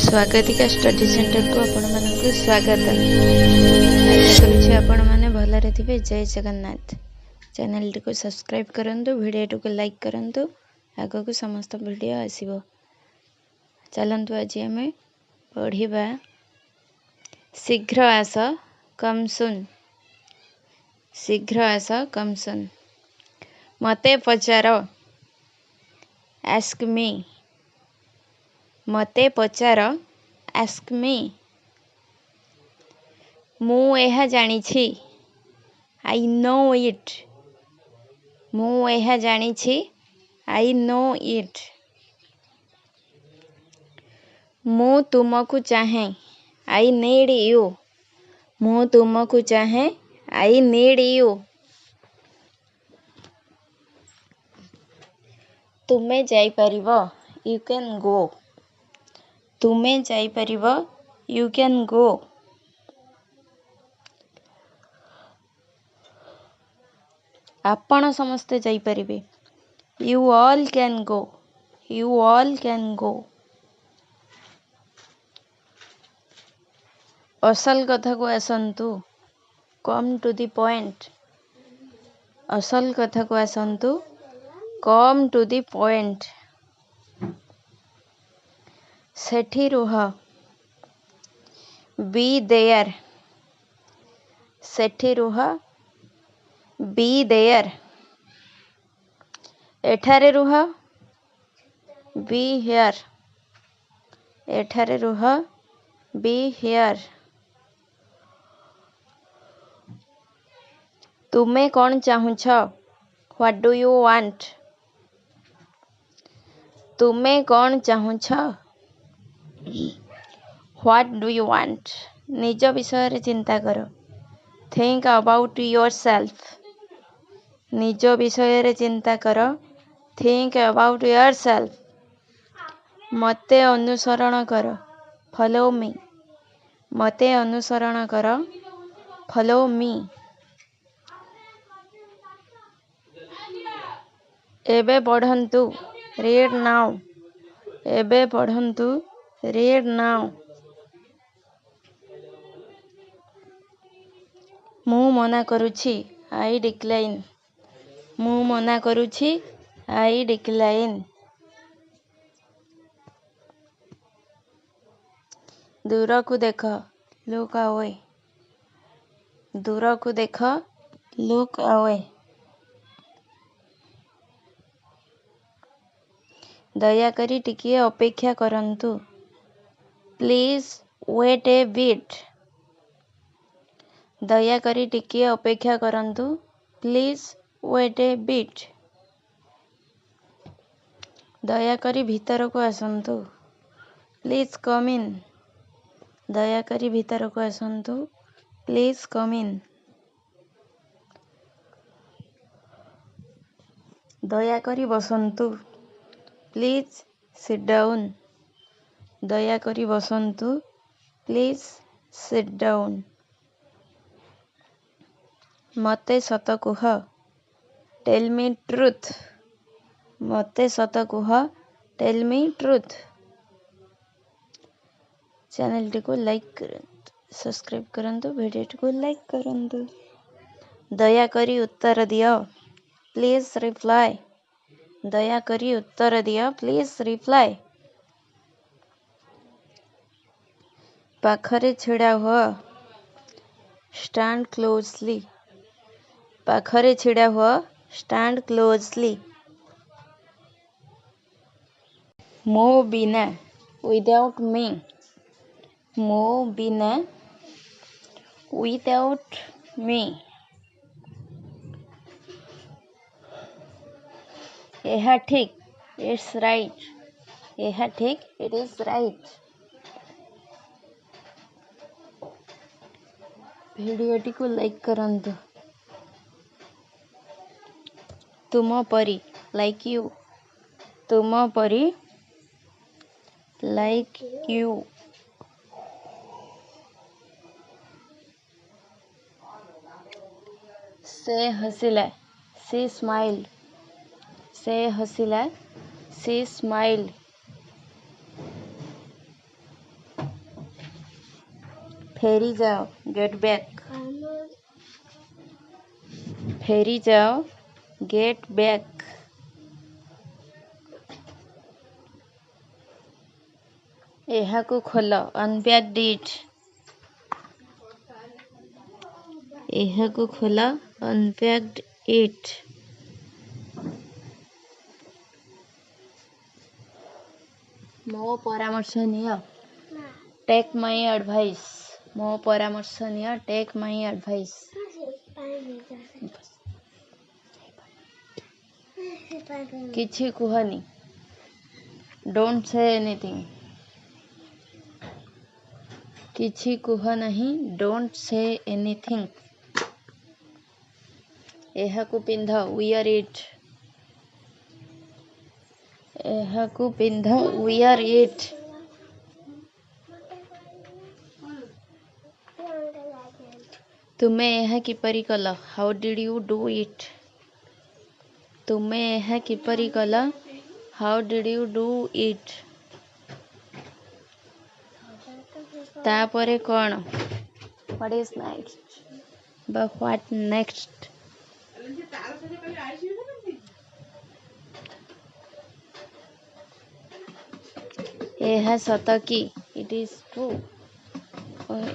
स्वागतिका study centre को आपण मानक स्वागत। आशा करुछि आपण माने भलरे थिबे। जय जगन्नाथ। चैनल टी को सब्सक्राइब करंतु, वीडियो को लाइक करंतु, आगो को समस्त वीडियो आसीबो। चलंतु आज हमें पढ़िबा शीघ्र आस कम सुन। शीघ्र आस कम सुन। मते पचार, आस्क मी। मते पचार, आस्क मी। मु एहा जानिछि, आई नो इट। मु एहा जानिछि, आई नो इट। मु तुमको चाहे, आई नीड यू। मु तुमको चाहे, आई नीड यू। तुमे जाई परिबो, यू कैन गो। तुमे जाई परिबो, यू कैन गो। आपण समस्ते जाई परिबे, you all can go. You all can go. असल कथा को आसंतु, कम टू द पॉइंट। असल कथा को आसंतु, कम टू द पॉइंट। सेठी रुह, बी देयर। सेठी रुह, बी देयर। एठारे रुह, बी हियर। एठारे रुह, बी हियर। तुमे कौन चाहुछ, व्हाट डू यू वांट। तुमे कौन चाहुछ, व्हाट डू यू वांट। निज विषय रे चिंता करो, थिंक अबाउट योरसेल्फ। निज विषय रे चिंता करो, थिंक अबाउट योरसेल्फ। मते अनुसरण करो, फॉलो मी। मते अनुसरण करो, फॉलो मी। एबे पढ़न्तु, रीड नाउ। एबे पढ़न्तु, रीड नाउ। मु मना करुछि, आई डिक्लाइन। मु मना करुछि, आई डिक्लाइन। दूर को देख, लुक अवे। दूर को देख, लुक अवे। दयाकरी टिकिए अपेक्षा करन्तु, प्लीज वेट ए बिट। दयाकरी टिकिए अपेक्षा करन्तु, प्लीज वेट ए बिट। दयाकरी भीतर को आसन्तु, प्लीज कम इन। दयाकरी भीतर को आसन्तु, प्लीज कम इन। दयाकरी बसन्तु, प्लीज सिट डाउन। दयाकरी बसन्तु, प्लीज सिट डाउन। मते सत कुह, टेल मी ट्रुथ। मते सत कुह, टेल मी ट्रुथ। चैनल टी को लाइक करंतु, सब्सक्राइब करंतु, वीडियो टी को लाइक करंतु। दयाकरी उत्तर दियो, प्लीज रिप्लाई। दयाकरी उत्तर दियो, प्लीज रिप्लाई। पाखरे छिड़ा हुआ, स्टैंड क्लोजली। पाखरे छिड़ा हुआ, स्टैंड क्लोजली। मो बिना, विदाउट मी। मो बिना, विदाउट मी। एहा ठीक, इट्स राइट। एहा ठीक, इट इज राइट। वीडियो टी को लाइक करंतु। तुम परी, लाइक यू। तुम परी, लाइक यू। से हसिला, सी स्माइल्ड। से हसिला, सी स्माइल्ड। फेरी जाओ, गेट बैक। फेरी जाओ, गेट बैक। एहाकू खोलो, अनपैक्ड इट। एहाकू खोलो, अनपैक्ड इट। मो परामर्श नियो, टेक माय एडवाइस। मो परामर्श नियो, टेक माय एडवाइस। किछि कुहनी, डोंट से एनीथिंग। किछि कुह नहीं, डोंट से एनीथिंग। एहाकू पिंध, वियर इट। एहाकू पिंध, वियर इट। तुमे एहा किपरि कल, how did you do it. तुमे एहा किपरि कल, how did you do it. तापरे कौन, व्हाट इज नेक्स्ट, बा व्हाट नेक्स्ट। एहा सत कि, इट इज ट्रू।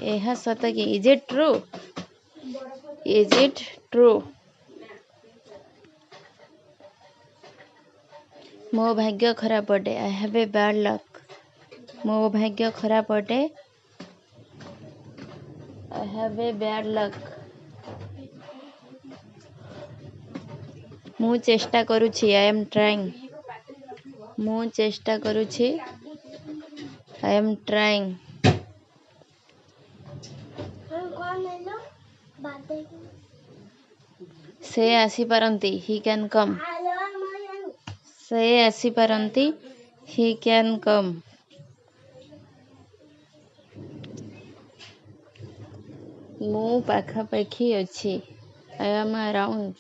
एहा सत कि, is it true. Is it true. मो भाग्य खराब अटे, I have a bad luck. मो भाग्य खराब अटे, I have a bad luck. मु चेष्टा करुछि, आई एम ट्राइंग। मु चेष्टा करुछि, आई एम ट्राइंग। से आसी पारंती, ही कैन कम। से आसी पारंती, ही कैन कम। मु पाखापाखी अछि, आई एम अराउंड।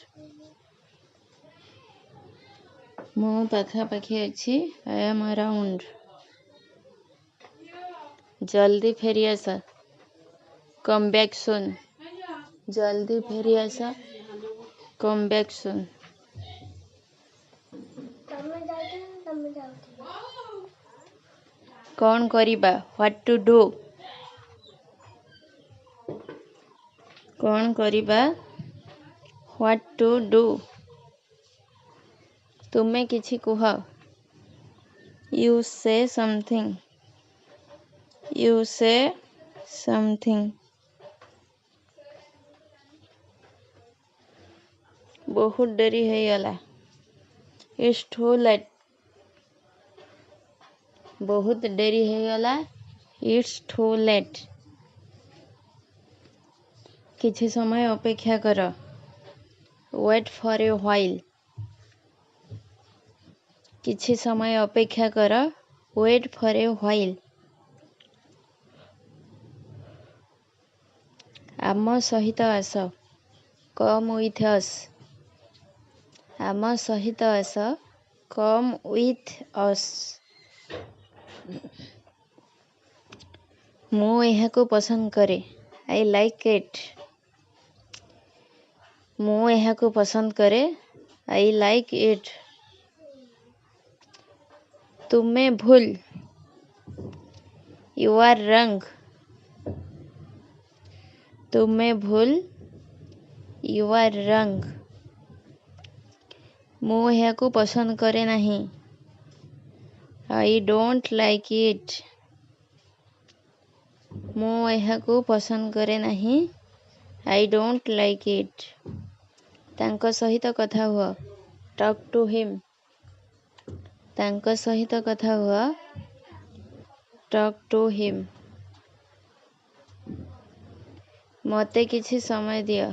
मु पाखापाखी अछि, आई एम अराउंड। जल्दी फेरी आस, कम बैक सुन। जल्दी फेरी आस, कम बैक सुन। कौन करिबा, व्हाट टू डू। कौन करिबा, व्हाट टू डू। तुमे किछि कुह, you say something. You say something. बहुत देरी है गला, इट्स टू लेट। बहुत देरी है गला, इट्स टू लेट। किछि समय अपेक्षा कर, वेट फॉर ए व्हाइल। किछि समय अपेक्षा कर, वेट फॉर ए व्हाइल। आम सहित आस, कम विथ अस। आम सहित आस, कम विथ अस। मु एहाकू पसंद करे, आई लाइक इट। मु एहाकू पसंद करे, आई लाइक इट। तुमे भूल, यू आर रंग। तुमे भूल, यू आर रंग। मु एहाकू पसंद करे नहीं, आई डोंट लाइक इट। मु एहाकू पसंद करे नहीं, आई डोंट लाइक इट। तांको सहित कथा हुआ, टॉक टू हिम। तांको सहित कथा हुआ, टॉक टू हिम। मते किछि समय दियो,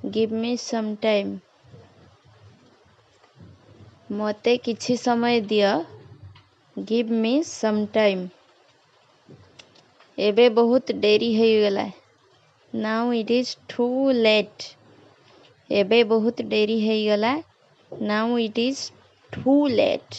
गिव मी सम टाइम। मते किछि समय दियो, गिव मी सम टाइम। एबे बहुत देरी हो गला, now it is too late. एबे बहुत देरी हो गला, now it is too late.